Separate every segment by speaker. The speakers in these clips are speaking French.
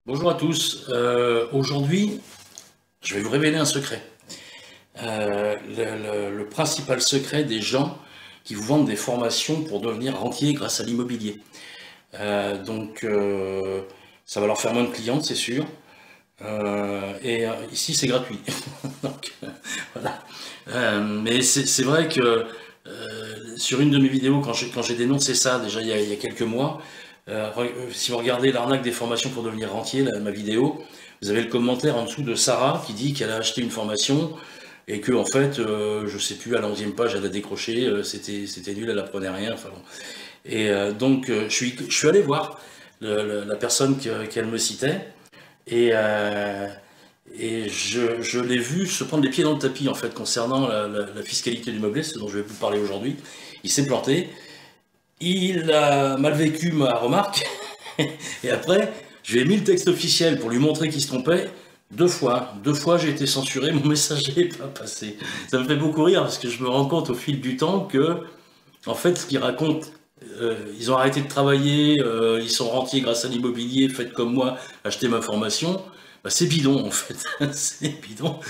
Speaker 1: Bonjour à tous. Aujourd'hui, je vais vous révéler un secret. Le principal secret des gens qui vous vendent des formations pour devenir rentier grâce à l'immobilier. Ça va leur faire moins de clientes, c'est sûr. Ici, c'est gratuit. Donc, voilà. Mais c'est vrai que sur une de mes vidéos, quand j'ai dénoncé ça, déjà il y a quelques mois, si vous regardez l'arnaque des formations pour devenir rentier, ma vidéo, vous avez le commentaire en dessous de Sarah qui dit qu'elle a acheté une formation et que en fait, je sais plus, à la 11e page, elle a décroché, c'était nul, elle apprenait rien. Enfin bon. Je suis allé voir la personne qu'elle me citait et je l'ai vu se prendre les pieds dans le tapis en fait concernant la fiscalité du meublé, ce dont je vais vous parler aujourd'hui. Il s'est planté. Il a mal vécu ma remarque, et après, je lui ai mis le texte officiel pour lui montrer qu'il se trompait. Deux fois j'ai été censuré, mon message n'est pas passé. Ça me fait beaucoup rire parce que je me rends compte au fil du temps que, en fait, ce qu'ils racontent, ils ont arrêté de travailler, ils sont rentiers grâce à l'immobilier, faites comme moi, achetez ma formation. Bah, c'est bidon en fait, c'est bidon.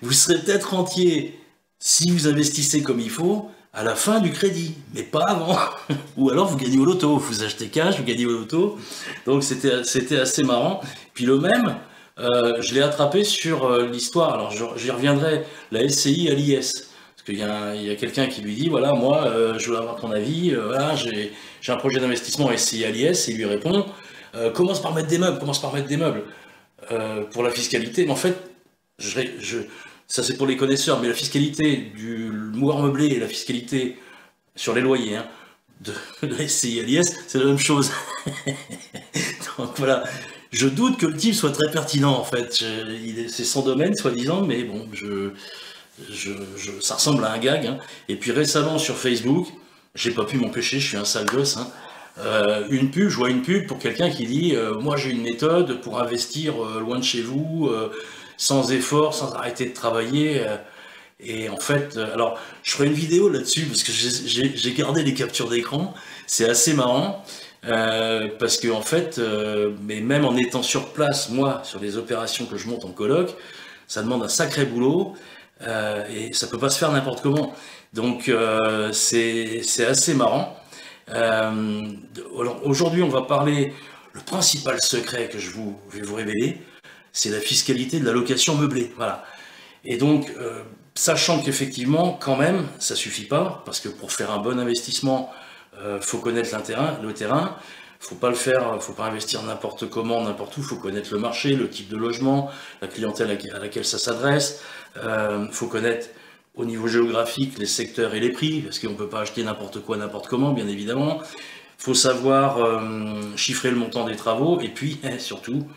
Speaker 1: Vous serez peut-être rentier si vous investissez comme il faut à la fin du crédit, mais pas avant. Ou alors vous gagnez au loto, vous achetez cash, vous gagnez au loto. Donc c'était assez marrant. Puis le même, je l'ai attrapé sur l'histoire, alors j'y reviendrai, la SCI à l'IS. Parce qu'il y a quelqu'un qui lui dit, voilà, moi, je veux avoir ton avis, voilà, j'ai un projet d'investissement SCI à l'IS, et il lui répond, commence par mettre des meubles, commence par mettre des meubles. Pour la fiscalité, mais en fait, ça c'est pour les connaisseurs, mais la fiscalité du mouvoir meublé et la fiscalité sur les loyers de la SCI à l'IS, c'est la même chose. Donc voilà, je doute que le type soit très pertinent en fait. C'est son domaine, soi-disant, mais bon, ça ressemble à un gag. Et puis récemment sur Facebook, j'ai pas pu m'empêcher, je suis un sale gosse. Je vois une pub pour quelqu'un qui dit moi j'ai une méthode pour investir loin de chez vous, sans effort, sans arrêter de travailler. Et en fait, alors je ferai une vidéo là-dessus parce que j'ai gardé les captures d'écran. C'est assez marrant parce que en fait, mais même en étant sur place, moi, sur les opérations que je monte en coloc, ça demande un sacré boulot et ça peut pas se faire n'importe comment. Donc c'est assez marrant. Aujourd'hui, on va parler, le principal secret que je vais vous révéler, c'est la fiscalité de la location meublée. Voilà. Et donc, sachant qu'effectivement, quand même, ça suffit pas, parce que pour faire un bon investissement, faut connaître le terrain, faut pas le faire, faut pas investir n'importe comment, n'importe où, faut connaître le marché, le type de logement, la clientèle à laquelle ça s'adresse, faut connaître au niveau géographique, les secteurs et les prix, parce qu'on ne peut pas acheter n'importe quoi, n'importe comment, bien évidemment. Il faut savoir chiffrer le montant des travaux, et puis, surtout,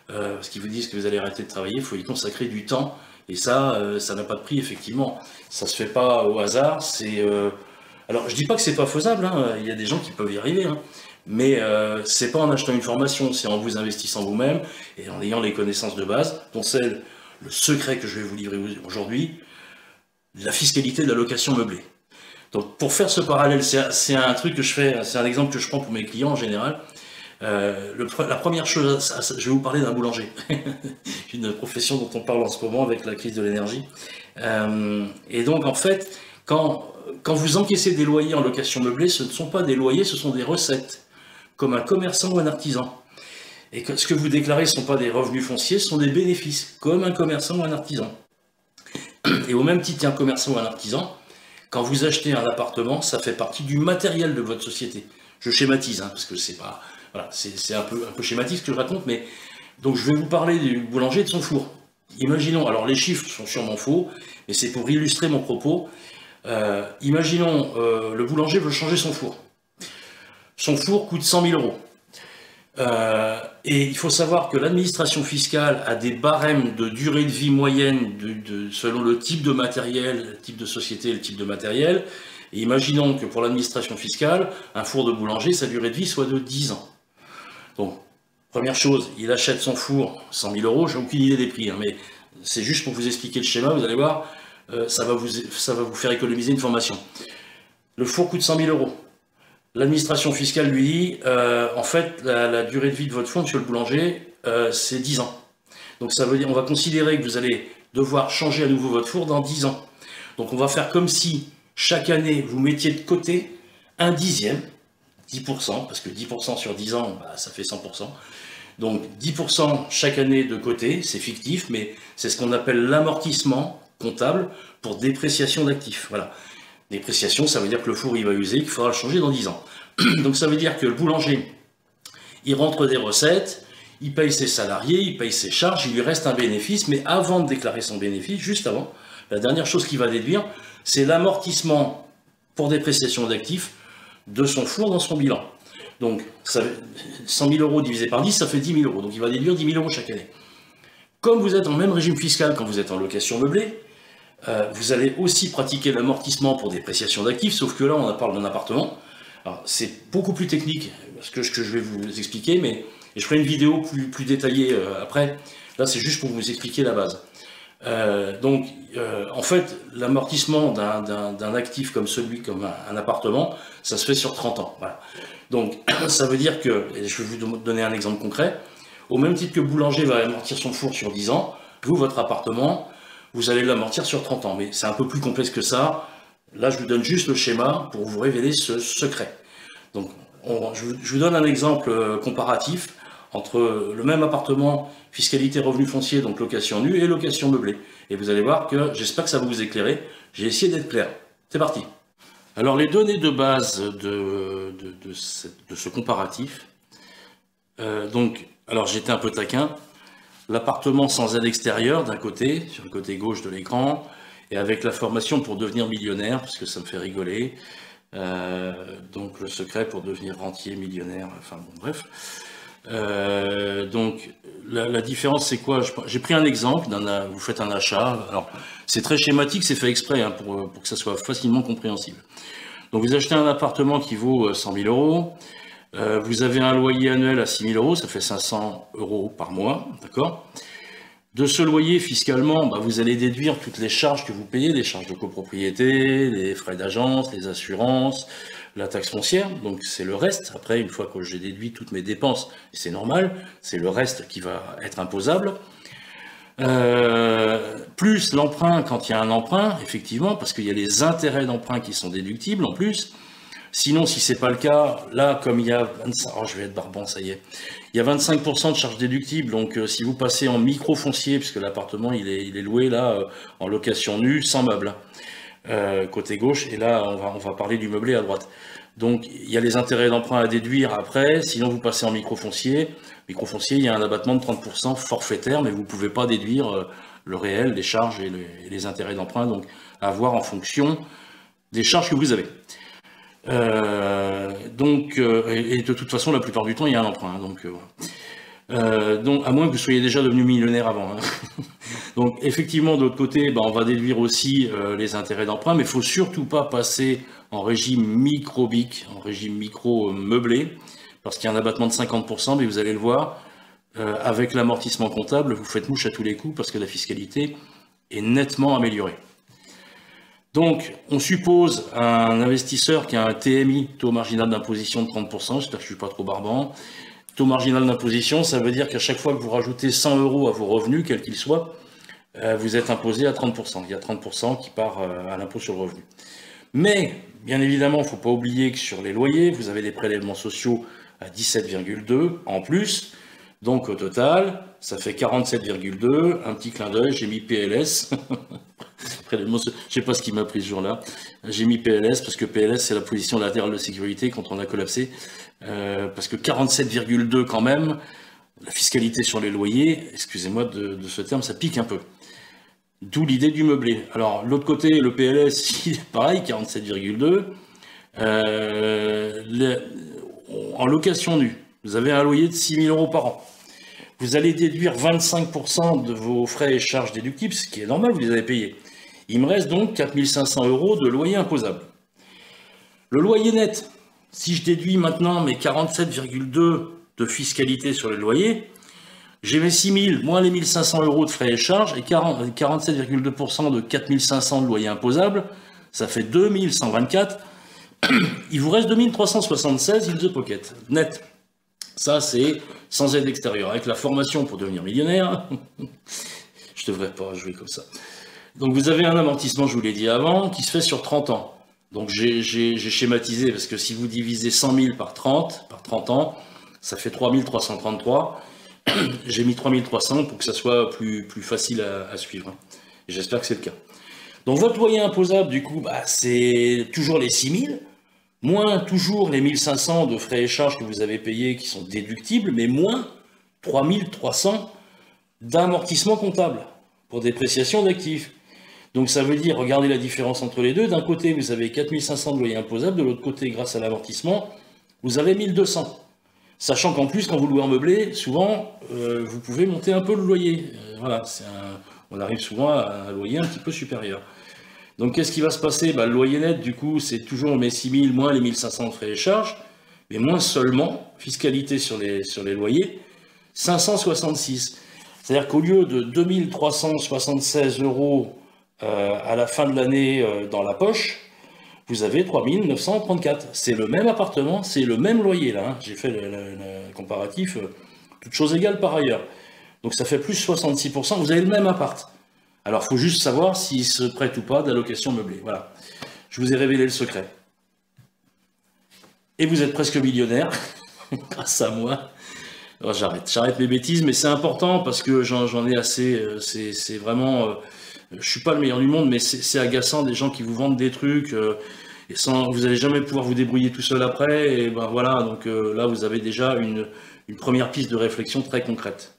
Speaker 1: parce qu'ils vous disent que vous allez arrêter de travailler, il faut y consacrer du temps, et ça n'a pas de prix, effectivement. Ça se fait pas au hasard, alors, je dis pas que c'est pas faisable, il y a des gens qui peuvent y arriver, mais c'est pas en achetant une formation, c'est en vous investissant vous-même, et en ayant les connaissances de base, dont le secret que je vais vous livrer aujourd'hui, la fiscalité de la location meublée. Donc pour faire ce parallèle, c'est un truc que je fais, c'est un exemple que je prends pour mes clients en général. La première chose, je vais vous parler d'un boulanger, une profession dont on parle en ce moment avec la crise de l'énergie. Et donc en fait, quand vous encaissez des loyers en location meublée, ce ne sont pas des loyers, ce sont des recettes, comme un commerçant ou un artisan. Et ce que vous déclarez, ce ne sont pas des revenus fonciers, ce sont des bénéfices, comme un commerçant ou un artisan. Et au même titre qu'un commerçant ou un artisan, quand vous achetez un appartement, ça fait partie du matériel de votre société. Je schématise, parce que c'est pas, voilà, c'est un peu schématique ce que je raconte, mais donc je vais vous parler du boulanger et de son four. Imaginons, alors les chiffres sont sûrement faux, mais c'est pour illustrer mon propos. Imaginons, le boulanger veut changer son four. Son four coûte 100 000 euros. Et il faut savoir que l'administration fiscale a des barèmes de durée de vie moyenne selon le type de matériel, le type de société et le type de matériel. Et imaginons que pour l'administration fiscale, un four de boulanger, sa durée de vie soit de 10 ans. Donc, première chose, il achète son four 100 000 euros, j'ai aucune idée des prix, mais c'est juste pour vous expliquer le schéma, vous allez voir, ça va vous faire économiser une formation. Le four coûte 100 000 euros. L'administration fiscale lui dit, en fait, la durée de vie de votre fonds, monsieur le boulanger, c'est 10 ans. Donc ça veut dire, on va considérer que vous allez devoir changer à nouveau votre four dans 10 ans. Donc on va faire comme si chaque année vous mettiez de côté un dixième, 10%, parce que 10% sur 10 ans, bah, ça fait 100%. Donc 10% chaque année de côté, c'est fictif, mais c'est ce qu'on appelle l'amortissement comptable pour dépréciation d'actifs. Voilà. Dépréciation, ça veut dire que le four il va user, qu'il faudra le changer dans 10 ans. Donc ça veut dire que le boulanger, il rentre des recettes, il paye ses salariés, il paye ses charges, il lui reste un bénéfice, mais avant de déclarer son bénéfice, juste avant, la dernière chose qu'il va déduire, c'est l'amortissement pour dépréciation d'actifs de son four dans son bilan. Donc, 100 000 euros divisé par 10, ça fait 10 000 euros. Donc, il va déduire 10 000 euros chaque année. Comme vous êtes en même régime fiscal quand vous êtes en location meublée, vous allez aussi pratiquer l'amortissement pour dépréciation d'actifs, sauf que là, on parle d'un appartement. Alors, c'est beaucoup plus technique, ce que je vais vous expliquer, mais je ferai une vidéo plus détaillée après. Là, c'est juste pour vous expliquer la base. En fait, l'amortissement d'un actif comme celui, comme un appartement, ça se fait sur 30 ans. Voilà. Donc, ça veut dire que, et je vais vous donner un exemple concret, au même titre que boulanger va amortir son four sur 10 ans, vous, votre appartement, vous allez l'amortir sur 30 ans. Mais c'est un peu plus complexe que ça. Là, je vous donne juste le schéma pour vous révéler ce secret. Donc, je vous donne un exemple comparatif entre le même appartement, fiscalité revenu foncier, donc location nue, et location meublée. Et vous allez voir que, j'espère que ça va vous éclairer, j'ai essayé d'être clair. C'est parti. Alors les données de base de ce comparatif, alors j'étais un peu taquin, l'appartement sans aide extérieure d'un côté, sur le côté gauche de l'écran, et avec la formation pour devenir millionnaire, parce que ça me fait rigoler, donc le secret pour devenir rentier, millionnaire, enfin bon bref. Donc la différence c'est quoi? J'ai pris un exemple, vous faites un achat, alors c'est très schématique, c'est fait exprès hein, pour que ça soit facilement compréhensible. Donc vous achetez un appartement qui vaut 100 000 euros, vous avez un loyer annuel à 6 000 euros, ça fait 500 euros par mois, d'accord? De ce loyer, fiscalement, vous allez déduire toutes les charges que vous payez, les charges de copropriété, les frais d'agence, les assurances, la taxe foncière, donc c'est le reste. Après, une fois que j'ai déduit toutes mes dépenses, et c'est normal, c'est le reste qui va être imposable. Plus l'emprunt quand il y a un emprunt, effectivement, parce qu'il y a les intérêts d'emprunt qui sont déductibles en plus. Sinon, si c'est pas le cas, là, comme il y a 25, je vais être barbant, ça y est. Il y a 25% de charges déductibles, donc si vous passez en micro-foncier, puisque l'appartement il est loué là en location nue, sans meuble, côté gauche, et là on va parler du meublé à droite. Donc il y a les intérêts d'emprunt à déduire après, sinon vous passez en micro-foncier. Micro-foncier, il y a un abattement de 30% forfaitaire, mais vous ne pouvez pas déduire le réel, les charges et les intérêts d'emprunt, donc à voir en fonction des charges que vous avez. Et de toute façon, la plupart du temps, il y a un emprunt. Donc, à moins que vous soyez déjà devenu millionnaire avant. Hein. Donc, effectivement, de l'autre côté, on va déduire aussi les intérêts d'emprunt, mais il ne faut surtout pas passer en régime micro-BIC, en régime micro-meublé, parce qu'il y a un abattement de 50%, mais vous allez le voir, avec l'amortissement comptable, vous faites mouche à tous les coups, parce que la fiscalité est nettement améliorée. Donc, on suppose un investisseur qui a un TMI, taux marginal d'imposition de 30%, j'espère que je ne suis pas trop barbant. Taux marginal d'imposition, ça veut dire qu'à chaque fois que vous rajoutez 100 euros à vos revenus, quels qu'ils soient, vous êtes imposé à 30%. Il y a 30% qui part à l'impôt sur le revenu. Mais, bien évidemment, il ne faut pas oublier que sur les loyers, vous avez des prélèvements sociaux à 17,2 en plus. Donc, au total, ça fait 47,2. Un petit clin d'œil, j'ai mis PLS. Je ne sais pas ce qui m'a pris ce jour-là. J'ai mis PLS parce que PLS, c'est la position latérale de sécurité quand on a collapsé. Parce que 47,2 quand même, la fiscalité sur les loyers, excusez-moi de ce terme, ça pique un peu. D'où l'idée du meublé. Alors, l'autre côté, le PLS, il est pareil, 47,2. En location nue, vous avez un loyer de 6 000 euros par an. Vous allez déduire 25% de vos frais et charges déductibles, ce qui est normal, vous les avez payés. Il me reste donc 4 500 euros de loyer imposable. Le loyer net, si je déduis maintenant mes 47,2 de fiscalité sur les loyers, j'ai mes 6 000 moins les 1 500 euros de frais et charges et 47,2% de 4 500 de loyer imposable, ça fait 2 124. Il vous reste 2 376 in the pocket, net. Ça, c'est sans aide extérieure. Avec la formation pour devenir millionnaire, je ne devrais pas jouer comme ça. Donc vous avez un amortissement, je vous l'ai dit avant, qui se fait sur 30 ans. Donc j'ai schématisé, parce que si vous divisez 100 000 par 30 ans, ça fait 3 333. J'ai mis 3300 pour que ça soit plus facile à suivre. Et j'espère que c'est le cas. Donc votre loyer imposable, du coup, c'est toujours les 6 000, moins toujours les 1 500 de frais et charges que vous avez payés qui sont déductibles, mais moins 3 300 d'amortissement comptable pour dépréciation d'actifs. Donc ça veut dire, regardez la différence entre les deux, d'un côté vous avez 4 500 de loyer imposable, de l'autre côté, grâce à l'amortissement, vous avez 1 200. Sachant qu'en plus, quand vous louez en meublé, souvent, vous pouvez monter un peu le loyer. Voilà, on arrive souvent à un loyer un petit peu supérieur. Donc qu'est-ce qui va se passer? Le loyer net, du coup, c'est toujours on met 6 000 moins les 1 500 de frais et charges, mais moins seulement, fiscalité sur les loyers, 566. C'est-à-dire qu'au lieu de 2 376 € à la fin de l'année dans la poche, vous avez 3 934. C'est le même appartement, c'est le même loyer là. J'ai fait le comparatif, toutes choses égales par ailleurs. Donc ça fait plus 66%, vous avez le même appart. Alors il faut juste savoir s'il se prête ou pas d'allocation meublée. Voilà, je vous ai révélé le secret. Et vous êtes presque millionnaire, grâce à moi. Alors, j'arrête mes bêtises, mais c'est important parce que j'en ai assez. C'est vraiment. Je suis pas le meilleur du monde, mais c'est agaçant des gens qui vous vendent des trucs et vous n'allez jamais pouvoir vous débrouiller tout seul après. Et ben voilà, donc là vous avez déjà une première piste de réflexion très concrète.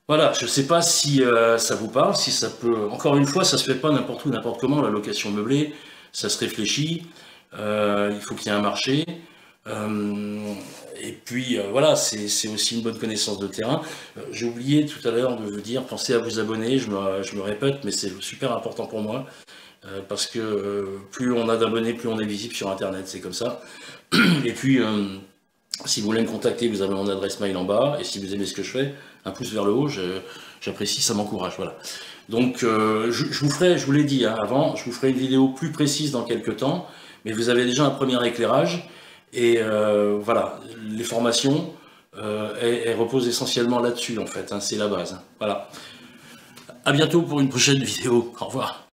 Speaker 1: Voilà, je ne sais pas si ça vous parle, si ça peut. Encore une fois, ça se fait pas n'importe où, n'importe comment. La location meublée, ça se réfléchit. Il faut qu'il y ait un marché. Et puis voilà, c'est aussi une bonne connaissance de terrain. J'ai oublié tout à l'heure de vous dire, pensez à vous abonner, je me répète, mais c'est super important pour moi, parce que plus on a d'abonnés, plus on est visible sur Internet, c'est comme ça. Et puis, si vous voulez me contacter, vous avez mon adresse mail en bas, et si vous aimez ce que je fais, un pouce vers le haut, j'apprécie, ça m'encourage, voilà. Donc, je vous l'ai dit avant, je vous ferai une vidéo plus précise dans quelques temps, mais vous avez déjà un premier éclairage. Et voilà, les formations, elles reposent essentiellement là-dessus en fait, c'est la base. Voilà. À bientôt pour une prochaine vidéo. Au revoir.